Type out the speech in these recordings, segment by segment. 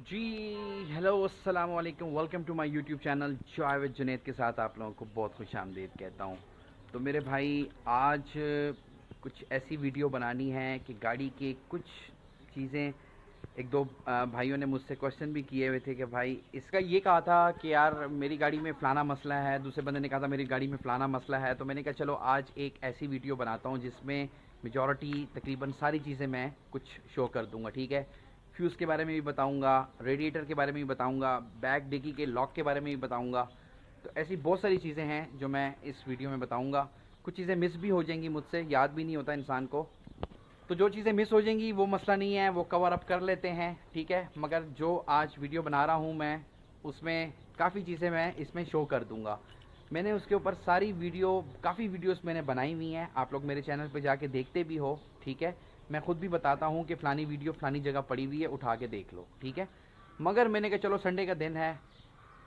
जी hello अस्सलाम वालेकुम, welcome to my YouTube channel Javed Junaid के साथ आप लोगों को बहुत खुश आमदीद कहता हूँ। तो मेरे भाई आज कुछ ऐसी वीडियो बनानी है कि गाड़ी के कुछ चीज़ें एक दो भाइयों ने मुझसे क्वेश्चन भी किए हुए थे कि भाई इसका ये कहा था कि यार मेरी गाड़ी में फ़लाना मसला है, दूसरे बंदे ने कहा था मेरी गाड़ी में फ़लाना मसला है। तो मैंने कहा चलो आज एक ऐसी वीडियो बनाता हूँ जिसमें मेजॉरिटी तकरीबन सारी चीज़ें मैं कुछ शो कर दूँगा, ठीक है। फ्यूज़ के बारे में भी बताऊंगा, रेडिएटर के बारे में भी बताऊंगा, बैक डिग्गी के लॉक के बारे में भी बताऊंगा। तो ऐसी बहुत सारी चीज़ें हैं जो मैं इस वीडियो में बताऊंगा। कुछ चीज़ें मिस भी हो जाएंगी मुझसे, याद भी नहीं होता इंसान को। तो जो चीज़ें मिस हो जाएंगी वो मसला नहीं है, वो कवर अप कर लेते हैं, ठीक है। मगर जो आज वीडियो बना रहा हूँ मैं, उसमें काफ़ी चीज़ें मैं इसमें शो कर दूँगा। मैंने उसके ऊपर सारी वीडियो, काफ़ी वीडियोस मैंने बनाई हुई हैं, आप लोग मेरे चैनल पे जाके देखते भी हो, ठीक है। मैं ख़ुद भी बताता हूँ कि फ़लानी वीडियो फ़लानी जगह पड़ी हुई है, उठा के देख लो, ठीक है। मगर मैंने कहा चलो संडे का दिन है,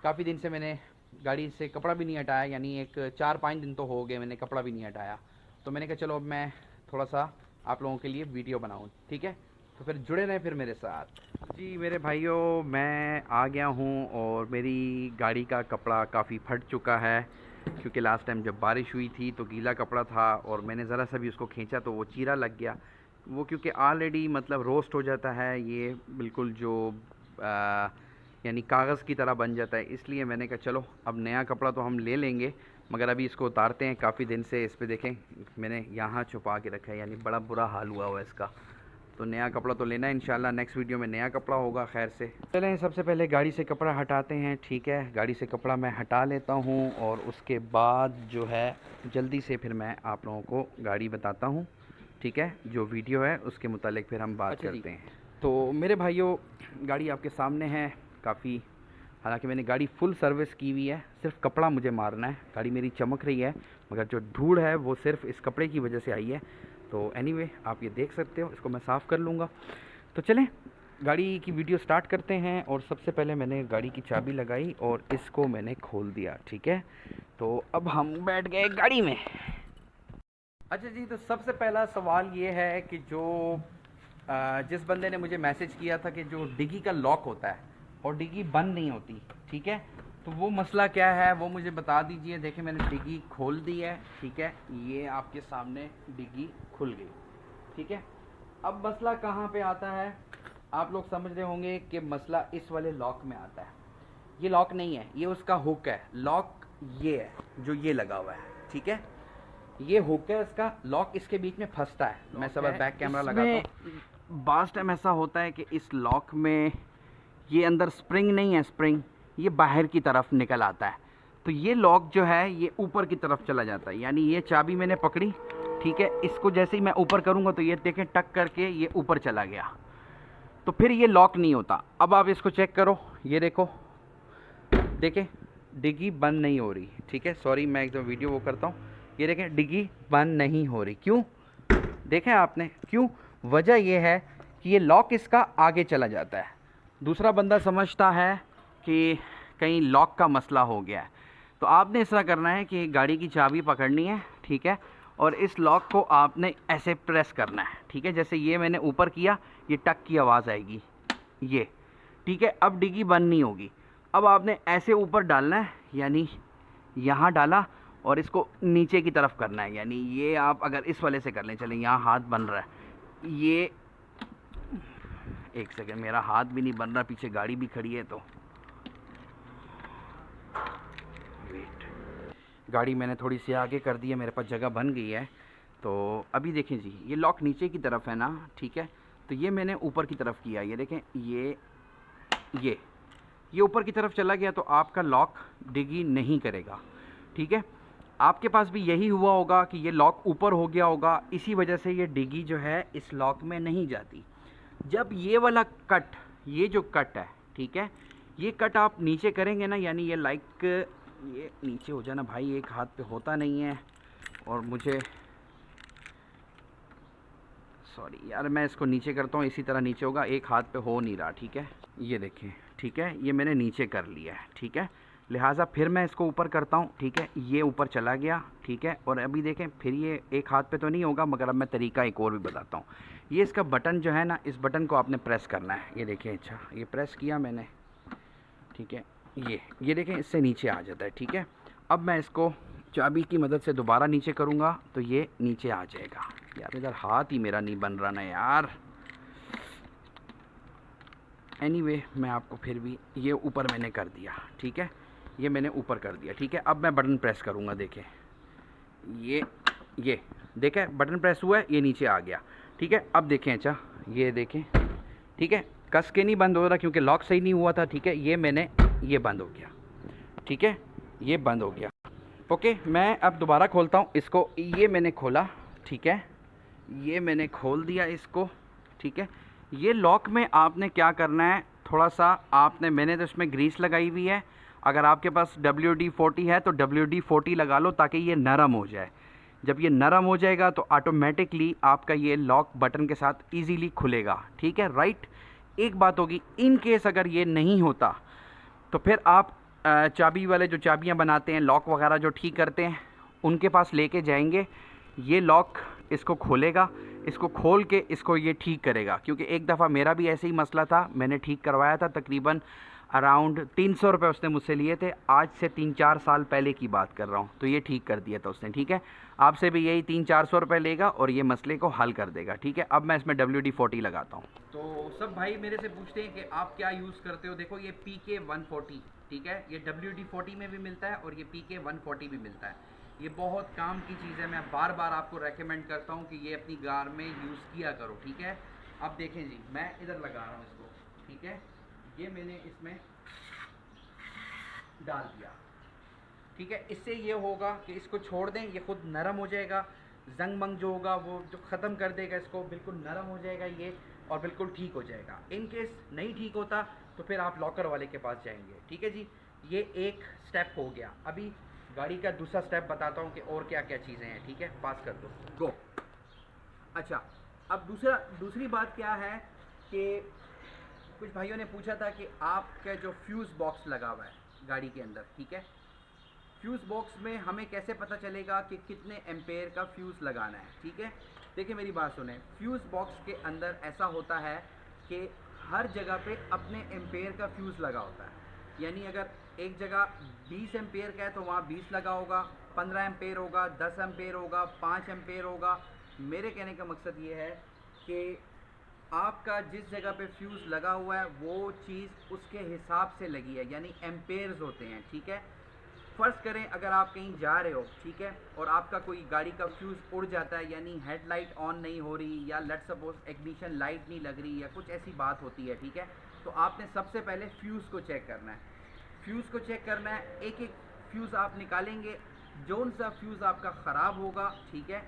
काफ़ी दिन से मैंने गाड़ी से कपड़ा भी नहीं हटाया, यानी एक 4-5 दिन तो हो गए मैंने कपड़ा भी नहीं हटाया। तो मैंने कहा चलो अब मैं थोड़ा सा आप लोगों के लिए वीडियो बनाऊँ, ठीक है। तो फिर जुड़े रहें फिर मेरे साथ। जी मेरे भाइयों, मैं आ गया हूँ और मेरी गाड़ी का कपड़ा काफ़ी फट चुका है, क्योंकि लास्ट टाइम जब बारिश हुई थी तो गीला कपड़ा था और मैंने ज़रा सा भी उसको खींचा तो वो चीरा लग गया। वो क्योंकि ऑलरेडी मतलब रोस्ट हो जाता है, ये बिल्कुल जो यानी कागज़ की तरह बन जाता है, इसलिए मैंने कहा चलो अब नया कपड़ा तो हम ले लेंगे, मगर अभी इसको उतारते हैं। काफ़ी दिन से इस पे देखें मैंने यहाँ छुपा के रखा है, यानी बड़ा बुरा हाल हुआ हुआ है इसका। तो नया कपड़ा तो लेना है इंशाल्लाह, नेक्स्ट वीडियो में नया कपड़ा होगा। खैर से चलें, सबसे पहले गाड़ी से कपड़ा हटाते हैं, ठीक है। गाड़ी से कपड़ा मैं हटा लेता हूँ और उसके बाद जो है जल्दी से फिर मैं आप लोगों को गाड़ी बताता हूँ, ठीक है। जो वीडियो है उसके मुतालिक फिर हम बात करते हैं। तो मेरे भाइयों, गाड़ी आपके सामने है काफ़ी, हालांकि मैंने गाड़ी फुल सर्विस की हुई है, सिर्फ कपड़ा मुझे मारना है। गाड़ी मेरी चमक रही है, मगर जो धूल है वो सिर्फ इस कपड़े की वजह से आई है। तो एनीवे आप ये देख सकते हो, इसको मैं साफ़ कर लूँगा। तो चलें गाड़ी की वीडियो स्टार्ट करते हैं। और सबसे पहले मैंने गाड़ी की चाबी लगाई और इसको मैंने खोल दिया, ठीक है। तो अब हम बैठ गए गाड़ी में। अच्छा जी, तो सबसे पहला सवाल ये है कि जो जिस बंदे ने मुझे मैसेज किया था कि जो डिग्गी का लॉक होता है और डिग्गी बंद नहीं होती, ठीक है, तो वो मसला क्या है वो मुझे बता दीजिए। देखिए मैंने डिग्गी खोल दी है, ठीक है, ये आपके सामने डिग्गी खुल गई, ठीक है। अब मसला कहाँ पे आता है, आप लोग समझ रहे होंगे कि मसला इस वाले लॉक में आता है। ये लॉक नहीं है, ये उसका हुक है। लॉक ये है जो ये लगा हुआ है, ठीक है। ये हुक है, इसका लॉक इसके बीच में फंसता है। मैं सब बैक कैमरा लगाता हूँ। बास टाइम ऐसा होता है कि इस लॉक में ये अंदर स्प्रिंग नहीं है, स्प्रिंग ये बाहर की तरफ निकल आता है। तो ये लॉक जो है ये ऊपर की तरफ चला जाता है, यानी ये चाबी मैंने पकड़ी, ठीक है, इसको जैसे ही मैं ऊपर करूँगा तो ये देखें टक करके ये ऊपर चला गया, तो फिर ये लॉक नहीं होता। अब आप इसको चेक करो, ये देखो, देखें डिग्गी बंद नहीं हो रही, ठीक है। सॉरी मैं एकदम वीडियो वो करता हूँ। ये देखें डिग्गी बंद नहीं हो रही, क्यों? देखें आपने क्यों? वजह यह है कि ये लॉक इसका आगे चला जाता है। दूसरा बंदा समझता है कि कहीं लॉक का मसला हो गया है। तो आपने इस तरह करना है कि गाड़ी की चाबी पकड़नी है, ठीक है, और इस लॉक को आपने ऐसे प्रेस करना है, ठीक है। जैसे ये मैंने ऊपर किया, ये टक की आवाज़ आएगी, ये, ठीक है। अब डिग्गी बंद नहीं होगी। अब आपने ऐसे ऊपर डालना है, यानी यहाँ डाला और इसको नीचे की तरफ करना है, यानी ये आप अगर इस वाले से कर लें, चलें यहाँ हाथ बन रहा है, ये एक सेकंड, मेरा हाथ भी नहीं बन रहा, पीछे गाड़ी भी खड़ी है, तो वेट, गाड़ी मैंने थोड़ी सी आगे कर दी है, मेरे पास जगह बन गई है। तो अभी देखें जी, ये लॉक नीचे की तरफ है ना, ठीक है। तो ये मैंने ऊपर की तरफ किया, ये देखें, ये ऊपर की तरफ चला गया, तो आपका लॉक डिग्गी नहीं करेगा, ठीक है। आपके पास भी यही हुआ होगा कि ये लॉक ऊपर हो गया होगा, इसी वजह से ये डिग्गी जो है इस लॉक में नहीं जाती। जब ये वाला कट, ये जो कट है, ठीक है, ये कट आप नीचे करेंगे ना, यानी ये लाइक, ये नीचे हो जाना भाई, एक हाथ पे होता नहीं है और मुझे, सॉरी यार, मैं इसको नीचे करता हूँ, इसी तरह नीचे होगा, एक हाथ पे हो नहीं रहा, ठीक है। ये देखें, ठीक है, ये मैंने नीचे कर लिया है, ठीक है। लिहाजा फिर मैं इसको ऊपर करता हूँ, ठीक है, ये ऊपर चला गया, ठीक है। और अभी देखें फिर ये एक हाथ पे तो नहीं होगा, मगर अब मैं तरीका एक और भी बताता हूँ। ये इसका बटन जो है ना, इस बटन को आपने प्रेस करना है। ये देखिए, अच्छा ये प्रेस किया मैंने, ठीक है। ये देखें, इससे नीचे आ जाता है, ठीक है। अब मैं इसको चाबी की मदद से दोबारा नीचे करूँगा तो ये नीचे आ जाएगा। यार इधर हाथ ही मेरा नहीं बन रहा ना यार। एनीवे मैं आपको फिर भी, ये ऊपर मैंने कर दिया, ठीक है। ये मैंने ऊपर कर दिया, ठीक है। अब मैं बटन प्रेस करूँगा, देखें ये देखें बटन प्रेस हुआ है, ये नीचे आ गया, ठीक है। अब देखें, अच्छा ये देखें, ठीक है। कस के नहीं बंद हो रहा क्योंकि लॉक सही नहीं हुआ था, ठीक है। ये बंद हो गया, ठीक है। ये बंद हो गया, ओके। मैं अब दोबारा खोलता हूँ इसको। ये मैंने खोला, ठीक है। ये मैंने खोल दिया इसको, ठीक है। ये लॉक में आपने क्या करना है, थोड़ा सा मैंने तो इसमें ग्रीस लगाई हुई है। अगर आपके पास WD-40 है तो WD-40 लगा लो ताकि ये नरम हो जाए। जब ये नरम हो जाएगा तो ऑटोमेटिकली आपका ये लॉक बटन के साथ इजीली खुलेगा, ठीक है, राइट। एक बात होगी, इन केस अगर ये नहीं होता तो फिर आप चाबी वाले जो चाबियां बनाते हैं, लॉक वगैरह जो ठीक करते हैं, उनके पास लेके जाएंगे। ये लॉक इसको खोलेगा, इसको खोल के इसको ये ठीक करेगा। क्योंकि एक दफ़ा मेरा भी ऐसे ही मसला था, मैंने ठीक करवाया था। तकरीबन अराउंड 300 रुपये उसने मुझसे लिए थे। आज से 3-4 साल पहले की बात कर रहा हूँ। तो ये ठीक कर दिया था उसने, ठीक है। आपसे भी यही 300-400 रुपये लेगा और ये मसले को हल कर देगा, ठीक है। अब मैं इसमें WD-40 लगाता हूँ। तो सब भाई मेरे से पूछते हैं कि आप क्या यूज़ करते हो। देखो ये PK-140, ठीक है। ये WD-40 में भी मिलता है और ये PK-140 भी मिलता है। ये बहुत काम की चीज़ है। मैं बार बार आपको रेकमेंड करता हूँ कि ये अपनी कार में यूज़ किया करो, ठीक है। अब देखें जी, मैं इधर लगा रहा हूँ इसको, ठीक है। ये मैंने इसमें डाल दिया, ठीक है। इससे ये होगा कि इसको छोड़ दें, ये खुद नरम हो जाएगा। जंग मंग जो होगा वो जो ख़त्म कर देगा इसको, बिल्कुल नरम हो जाएगा ये और बिल्कुल ठीक हो जाएगा। इन केस नहीं ठीक होता तो फिर आप लॉकर वाले के पास जाएंगे, ठीक है जी। ये एक स्टेप हो गया। अभी गाड़ी का दूसरा स्टेप बताता हूँ कि और क्या क्या चीज़ें हैं, ठीक है। पास कर दो, गो। अच्छा, अब दूसरी बात क्या है कि कुछ भाइयों ने पूछा था कि आपका जो फ्यूज़ बॉक्स लगा हुआ है गाड़ी के अंदर, ठीक है। फ्यूज़ बॉक्स में हमें कैसे पता चलेगा कि कितने एम्पेयर का फ्यूज़ लगाना है, ठीक है। देखिए मेरी बात सुने, फ्यूज़ बॉक्स के अंदर ऐसा होता है कि हर जगह पे अपने एम्पेयर का फ्यूज़ लगा होता है। यानी अगर एक जगह 20 एम्पेयर का है तो वहाँ 20 लगा होगा, 15 एम्पेयर होगा, 10 एम्पेयर होगा, 5 एम्पेयर होगा। मेरे कहने का मकसद ये है कि आपका जिस जगह पे फ्यूज़ लगा हुआ है वो चीज़ उसके हिसाब से लगी है, यानी एम्पेयर्स होते हैं, ठीक है। फ़र्ज़ करें अगर आप कहीं जा रहे हो, ठीक है, और आपका कोई गाड़ी का फ्यूज़ उड़ जाता है, यानी हेडलाइट ऑन नहीं हो रही या लेट्स सपोज इग्निशन लाइट नहीं लग रही या कुछ ऐसी बात होती है, ठीक है। तो आपने सबसे पहले फ्यूज़ को चेक करना है। फ्यूज़ को चेक करना है, एक एक फ्यूज़ आप निकालेंगे। जौन सा फ्यूज़ आपका ख़राब होगा, ठीक है,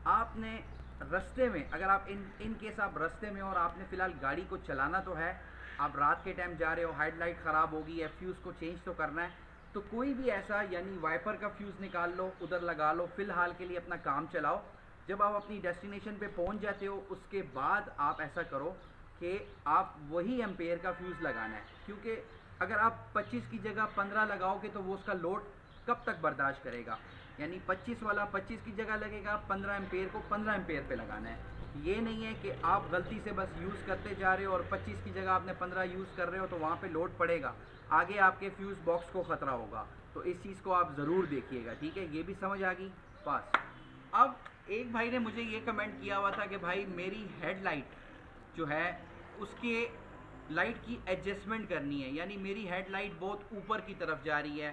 आपने रास्ते में, अगर आप इन केस आप रास्ते में और आपने फ़िलहाल गाड़ी को चलाना तो है, आप रात के टाइम जा रहे हो, हेडलाइट ख़राब होगी या फ्यूज़ को चेंज तो करना है, तो कोई भी ऐसा, यानी वाइपर का फ्यूज़ निकाल लो, उधर लगा लो, फ़िलहाल के लिए अपना काम चलाओ। जब आप अपनी डेस्टिनेशन पे पहुंच जाते हो उसके बाद आप ऐसा करो कि आप वही एम्पेयर का फ्यूज़ लगाना है। क्योंकि अगर आप 25 की जगह 15 लगाओगे तो वो उसका लोड कब तक बर्दाश्त करेगा। यानी 25 वाला 25 की जगह लगेगा, 15 एम्पेयर को 15 एम्पेयर पे लगाना है। ये नहीं है कि आप गलती से बस यूज़ करते जा रहे हो और 25 की जगह आपने 15 यूज़ कर रहे हो तो वहाँ पे लोड पड़ेगा, आगे आपके फ्यूज़ बॉक्स को ख़तरा होगा। तो इस चीज़ को आप ज़रूर देखिएगा, ठीक है। ये भी समझ आ गई, पास। अब एक भाई ने मुझे ये कमेंट किया हुआ था कि भाई मेरी हेडलाइट जो है उसके लाइट की एडजस्टमेंट करनी है, यानी मेरी हेडलाइट बहुत ऊपर की तरफ जा रही है,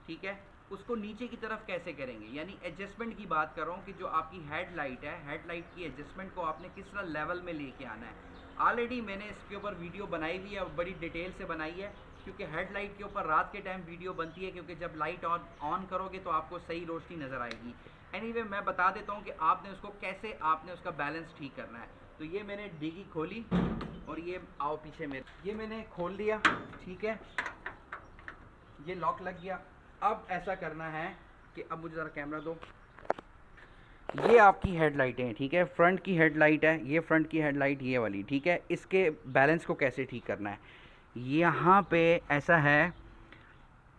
ठीक है, उसको नीचे की तरफ कैसे करेंगे। यानी एडजस्टमेंट की बात कर रहा हूँ कि जो आपकी हेडलाइट है, हेडलाइट की एडजस्टमेंट को आपने किस तरह लेवल में लेके आना है। ऑलरेडी मैंने इसके ऊपर वीडियो बनाई हुई है, बड़ी डिटेल से बनाई है, क्योंकि हेडलाइट के ऊपर रात के टाइम वीडियो बनती है, क्योंकि जब लाइट ऑन करोगे तो आपको सही रोशनी नज़र आएगी। एनीवे मैं बता देता हूँ कि आपने उसको कैसे, आपने उसका बैलेंस ठीक करना है। तो ये मैंने डिगी खोली और ये आओ पीछे मेरे, ये मैंने खोल दिया, ठीक है, ये लॉक लग गया। अब ऐसा करना है कि अब मुझे ज़रा कैमरा दो। ये आपकी हेडलाइटें हैं, ठीक है, फ्रंट की हेडलाइट है, ये फ्रंट की हेडलाइट ये वाली, ठीक है। इसके बैलेंस को कैसे ठीक करना है, यहाँ पे ऐसा है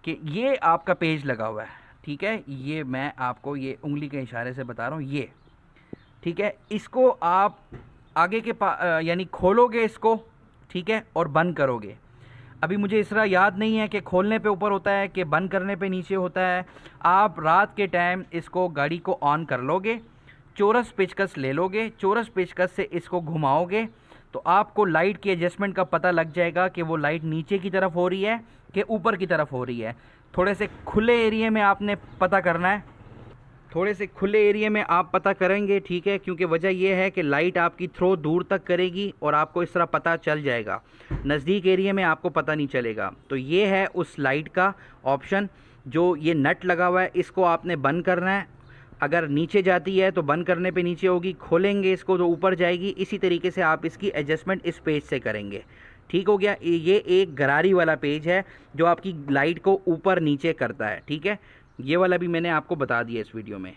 कि ये आपका पेज लगा हुआ है, ठीक है, ये मैं आपको ये उंगली के इशारे से बता रहा हूँ, ये ठीक है। इसको आप आगे के यानी खोलोगे इसको, ठीक है, और बंद करोगे। अभी मुझे इस तरह याद नहीं है कि खोलने पे ऊपर होता है कि बंद करने पे नीचे होता है। आप रात के टाइम इसको गाड़ी को ऑन कर लोगे, चौरस पेचकस ले लोगे, चौरस पेचकस से इसको घुमाओगे तो आपको लाइट की एडजस्टमेंट का पता लग जाएगा कि वो लाइट नीचे की तरफ हो रही है कि ऊपर की तरफ हो रही है। थोड़े से खुले एरिया में आपने पता करना है, थोड़े से खुले एरिया में आप पता करेंगे, ठीक है, क्योंकि वजह यह है कि लाइट आपकी थ्रो दूर तक करेगी और आपको इस तरह पता चल जाएगा। नज़दीक एरिया में आपको पता नहीं चलेगा। तो ये है उस लाइट का ऑप्शन। जो ये नट लगा हुआ है इसको आपने बंद करना है। अगर नीचे जाती है तो बंद करने पे नीचे होगी, खोलेंगे इसको तो ऊपर जाएगी। इसी तरीके से आप इसकी एडजस्टमेंट इस पेज से करेंगे। ठीक हो गया। ये एक गरारी वाला पेज है जो आपकी लाइट को ऊपर नीचे करता है, ठीक है। ये वाला भी मैंने आपको बता दिया इस वीडियो में।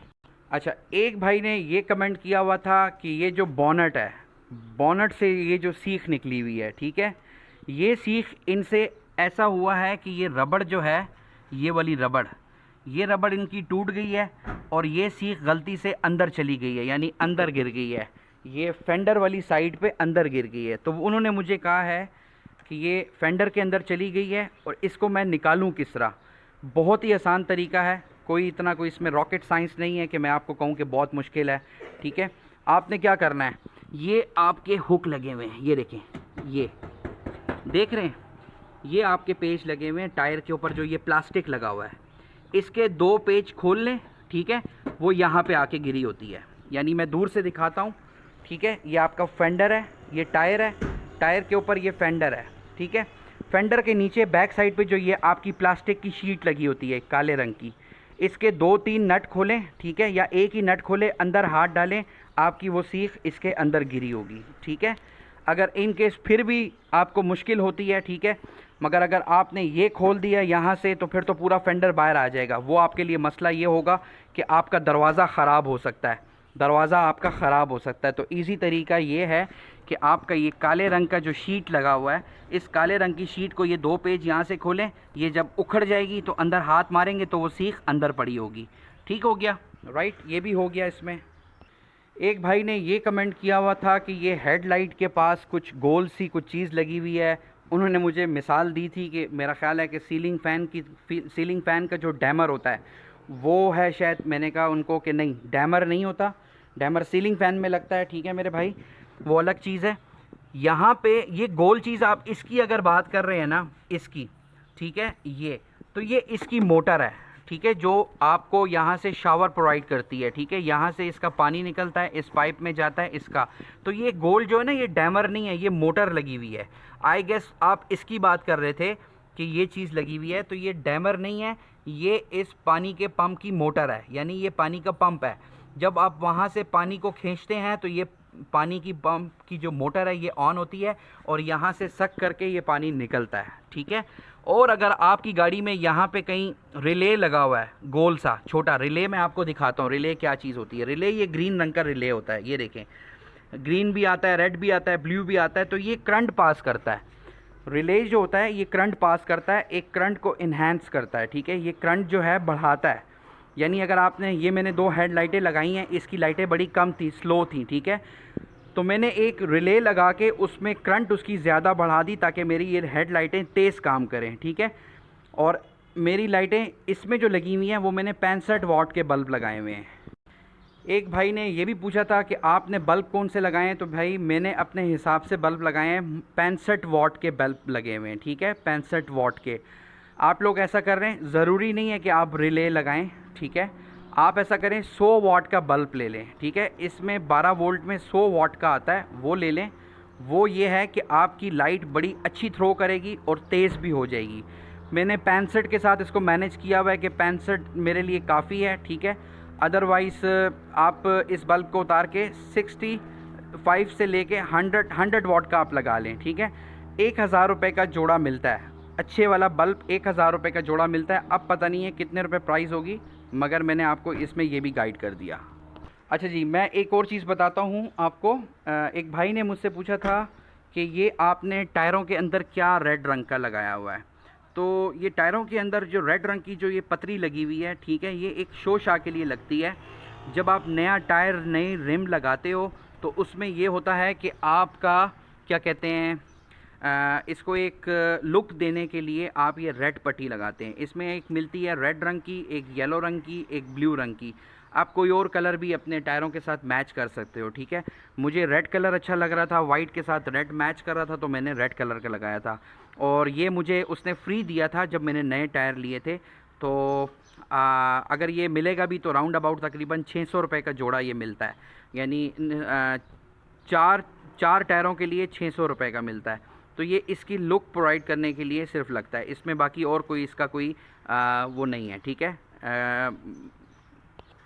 अच्छा, एक भाई ने ये कमेंट किया हुआ था कि ये जो बॉनट है, बॉनट से ये जो सीख निकली हुई है, ठीक है, ये सीख इनसे ऐसा हुआ है कि ये रबड़ जो है, ये वाली रबड़, ये रबड़ इनकी टूट गई है और ये सीख गलती से अंदर चली गई है, यानी अंदर गिर गई है। ये फेंडर वाली साइड पे अंदर गिर गई है। तो उन्होंने मुझे कहा है कि ये फेंडर के अंदर चली गई है और इसको मैं निकालूं किस तरह। बहुत ही आसान तरीका है, कोई इतना कोई इसमें रॉकेट साइंस नहीं है कि मैं आपको कहूं कि बहुत मुश्किल है, ठीक है। आपने क्या करना है, ये आपके हुक लगे हुए हैं, ये देखें, ये देख रहे हैं, ये आपके पेज लगे हुए हैं टायर के ऊपर, जो ये प्लास्टिक लगा हुआ है, इसके 2 पेज खोल लें, ठीक है। वो यहाँ पे आके गिरी होती है, यानी मैं दूर से दिखाता हूँ, ठीक है। ये आपका फेंडर है, ये टायर है, टायर के ऊपर ये फेंडर है, ठीक है। फेंडर के नीचे बैक साइड पे जो ये आपकी प्लास्टिक की शीट लगी होती है काले रंग की, इसके 2-3 नट खोलें, ठीक है, या एक ही नट खोलें, अंदर हाथ डालें, आपकी वो सीख इसके अंदर गिरी होगी, ठीक है। अगर इन केस फिर भी आपको मुश्किल होती है, ठीक है, मगर अगर आपने ये खोल दिया यहाँ से तो फिर तो पूरा फेंडर बाहर आ जाएगा। वो आपके लिए मसला ये होगा कि आपका दरवाज़ा ख़राब हो सकता है, दरवाज़ा आपका ख़राब हो सकता है। तो इजी तरीका ये है कि आपका ये काले रंग का जो शीट लगा हुआ है, इस काले रंग की शीट को ये 2 पेज यहाँ से खोलें, ये जब उखड़ जाएगी तो अंदर हाथ मारेंगे तो वो सीख अंदर पड़ी होगी। ठीक हो गया, राइट, ये भी हो गया। इसमें एक भाई ने ये कमेंट किया हुआ था कि ये हेडलाइट के पास कुछ गोल सी कुछ चीज़ लगी हुई है। उन्होंने मुझे मिसाल दी थी कि मेरा ख़्याल है कि सीलिंग फ़ैन का जो डैमर होता है वो है शायद। मैंने कहा उनको कि नहीं, डैमर नहीं होता, डैमर सीलिंग फ़ैन में लगता है, ठीक है मेरे भाई, वो अलग चीज़ है। यहाँ पे ये गोल चीज़ आप इसकी अगर बात कर रहे हैं ना, इसकी, ठीक है, ये तो ये इसकी मोटर है, ठीक है, जो आपको यहाँ से शावर प्रोवाइड करती है, ठीक है। यहाँ से इसका पानी निकलता है, इस पाइप में जाता है इसका। तो ये गोल जो है ना, ये डैमर नहीं है, ये मोटर लगी हुई है। आई गेस आप इसकी बात कर रहे थे कि ये चीज़ लगी हुई है, तो ये डैमर नहीं है, ये इस पानी के पंप की मोटर है, यानी ये पानी का पंप है। जब आप वहाँ से पानी को खींचते हैं तो ये पानी की पंप की जो मोटर है ये ऑन होती है और यहाँ से सक करके ये पानी निकलता है, ठीक है। और अगर आपकी गाड़ी में यहाँ पे कहीं रिले लगा हुआ है, गोल सा छोटा रिले, मैं आपको दिखाता हूँ रिले क्या चीज़ होती है। रिले ये ग्रीन रंग का रिले होता है, ये देखें, ग्रीन भी आता है, रेड भी आता है, ब्लू भी आता है। तो ये करंट पास करता है, रिले जो होता है ये करंट पास करता है, एक करंट को इन्हेंस करता है, ठीक है। ये करंट जो है बढ़ाता है, यानी अगर आपने ये, मैंने 2 हेडलाइटें लगाई हैं, इसकी लाइटें बड़ी कम थी, स्लो थी, ठीक है, तो मैंने एक रिले लगा के उसमें करंट उसकी ज़्यादा बढ़ा दी ताकि मेरी ये हेडलाइटें तेज़ काम करें, ठीक है। और मेरी लाइटें इसमें जो लगी हुई हैं वो मैंने 65 वाट के बल्ब लगाए हुए हैं। एक भाई ने ये भी पूछा था कि आपने बल्ब कौन से लगाए हैं, तो भाई मैंने अपने हिसाब से बल्ब लगाए हैं, 65 वाट के बल्ब लगे हुए हैं, ठीक है, 65 वाट के। आप लोग ऐसा कर रहे हैं, ज़रूरी नहीं है कि आप रिले लगाएं, ठीक है, आप ऐसा करें 100 वाट का बल्ब ले लें, ठीक है। इसमें 12 वोल्ट में 100 वाट का आता है, वो ले लें। वो ये है कि आपकी लाइट बड़ी अच्छी थ्रो करेगी और तेज़ भी हो जाएगी। मैंने 65 के साथ इसको मैनेज किया हुआ है कि 65 मेरे लिए काफ़ी है, ठीक है। अदरवाइज़ आप इस बल्ब को उतार के 65 से लेके 100 वाट का आप लगा लें, ठीक है। 1000 रुपये का जोड़ा मिलता है, अच्छे वाला बल्ब 1000 रुपये का जोड़ा मिलता है। अब पता नहीं है कितने रुपए प्राइस होगी, मगर मैंने आपको इसमें ये भी गाइड कर दिया। अच्छा जी, मैं एक और चीज़ बताता हूँ आपको। एक भाई ने मुझसे पूछा था कि ये आपने टायरों के अंदर क्या रेड रंग का लगाया हुआ है। तो ये टायरों के अंदर जो रेड रंग की जो ये पतरी लगी हुई है, ठीक है, ये एक शो शा के लिए लगती है। जब आप नया टायर, नई रिम लगाते हो तो उसमें ये होता है कि आपका क्या कहते हैं, इसको एक लुक देने के लिए आप ये रेड पट्टी लगाते हैं। इसमें एक मिलती है रेड रंग की, एक येलो रंग की, एक ब्लू रंग की। आप कोई और कलर भी अपने टायरों के साथ मैच कर सकते हो, ठीक है। मुझे रेड कलर अच्छा लग रहा था, वाइट के साथ रेड मैच कर रहा था, तो मैंने रेड कलर का लगाया था। और ये मुझे उसने फ्री दिया था जब मैंने नए टायर लिए थे। तो अगर ये मिलेगा भी तो राउंड अबाउट तकरीबन 600 रुपये का जोड़ा ये मिलता है, यानी चार चार टायरों के लिए 600 रुपये का मिलता है। तो ये इसकी लुक प्रोवाइड करने के लिए सिर्फ लगता है, इसमें बाकी और कोई इसका कोई वो नहीं है, ठीक है।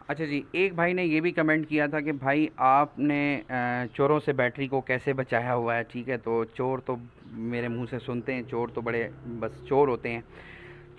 अच्छा जी, एक भाई ने ये भी कमेंट किया था कि भाई आपने चोरों से बैटरी को कैसे बचाया हुआ है, ठीक है। तो चोर तो मेरे मुंह से सुनते हैं, चोर तो बड़े बस चोर होते हैं।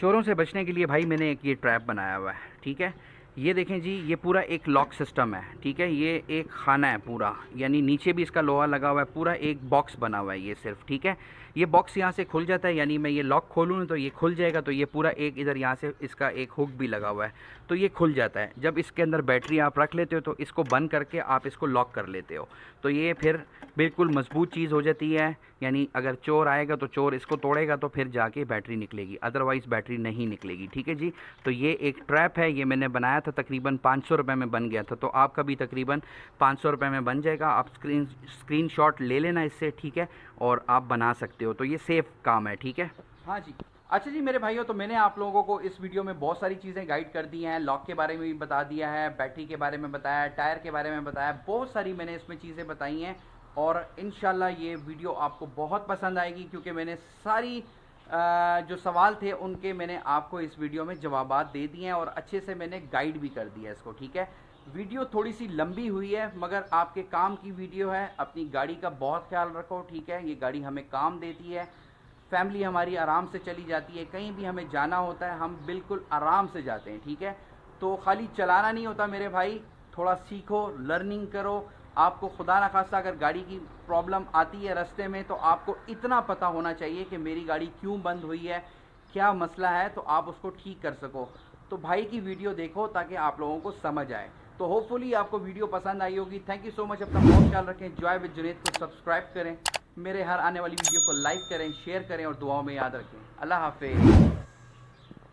चोरों से बचने के लिए भाई मैंने एक ये ट्रैप बनाया हुआ है, ठीक है। ये देखें जी, ये पूरा एक लॉक सिस्टम है, ठीक है। ये एक खाना है पूरा, यानी नीचे भी इसका लोहा लगा हुआ है, पूरा एक बॉक्स बना हुआ है ये सिर्फ, ठीक है। ये बॉक्स यहाँ से खुल जाता है, यानी मैं ये लॉक खोलूँ तो ये खुल जाएगा। तो ये पूरा एक इधर यहाँ से इसका एक हुक भी लगा हुआ है, तो ये खुल जाता है। जब इसके अंदर बैटरी आप रख लेते हो तो इसको बंद करके आप इसको लॉक कर लेते हो, तो ये फिर बिल्कुल मजबूत चीज़ हो जाती है। यानी अगर चोर आएगा तो चोर इसको तोड़ेगा तो फिर जाके बैटरी निकलेगी, अदरवाइज़ बैटरी नहीं निकलेगी, ठीक है जी। तो ये एक ट्रैप है, ये मैंने बनाया था, तकरीबन 500 रुपये में बन गया था। तो आपका भी तकरीबन 500 रुपये में बन जाएगा। आप स्क्रीनशॉट ले लेना इससे, ठीक है, और आप बना सकते हो। तो ये सेफ़ काम है, ठीक है। हाँ जी। अच्छा जी मेरे भाइयों, तो मैंने आप लोगों को इस वीडियो में बहुत सारी चीज़ें गाइड कर दी हैं। लॉक के बारे में भी बता दिया है, बैटरी के बारे में बताया, टायर के बारे में बताया, बहुत सारी मैंने इसमें चीज़ें बताई हैं। और इंशाल्लाह ये वीडियो आपको बहुत पसंद आएगी, क्योंकि मैंने सारी जो सवाल थे उनके मैंने आपको इस वीडियो में जवाबात दे दिए हैं और अच्छे से मैंने गाइड भी कर दिया इसको, ठीक है। वीडियो थोड़ी सी लंबी हुई है, मगर आपके काम की वीडियो है। अपनी गाड़ी का बहुत ख्याल रखो, ठीक है। ये गाड़ी हमें काम देती है, फैमिली हमारी आराम से चली जाती है, कहीं भी हमें जाना होता है हम बिल्कुल आराम से जाते हैं, ठीक है। तो खाली चलाना नहीं होता मेरे भाई, थोड़ा सीखो, लर्निंग करो। आपको खुदा ना खास्ता अगर गाड़ी की प्रॉब्लम आती है रास्ते में, तो आपको इतना पता होना चाहिए कि मेरी गाड़ी क्यों बंद हुई है, क्या मसला है, तो आप उसको ठीक कर सको। तो भाई की वीडियो देखो ताकि आप लोगों को समझ आए। तो होपफुली आपको वीडियो पसंद आई होगी। Thank you so much. अपना बहुत ख्याल रखें। जॉय विद जुनैद को सब्सक्राइब करें, मेरे हर आने वाली वीडियो को लाइक करें, शेयर करें और दुआओं में याद रखें। अल्लाह हाफिज़।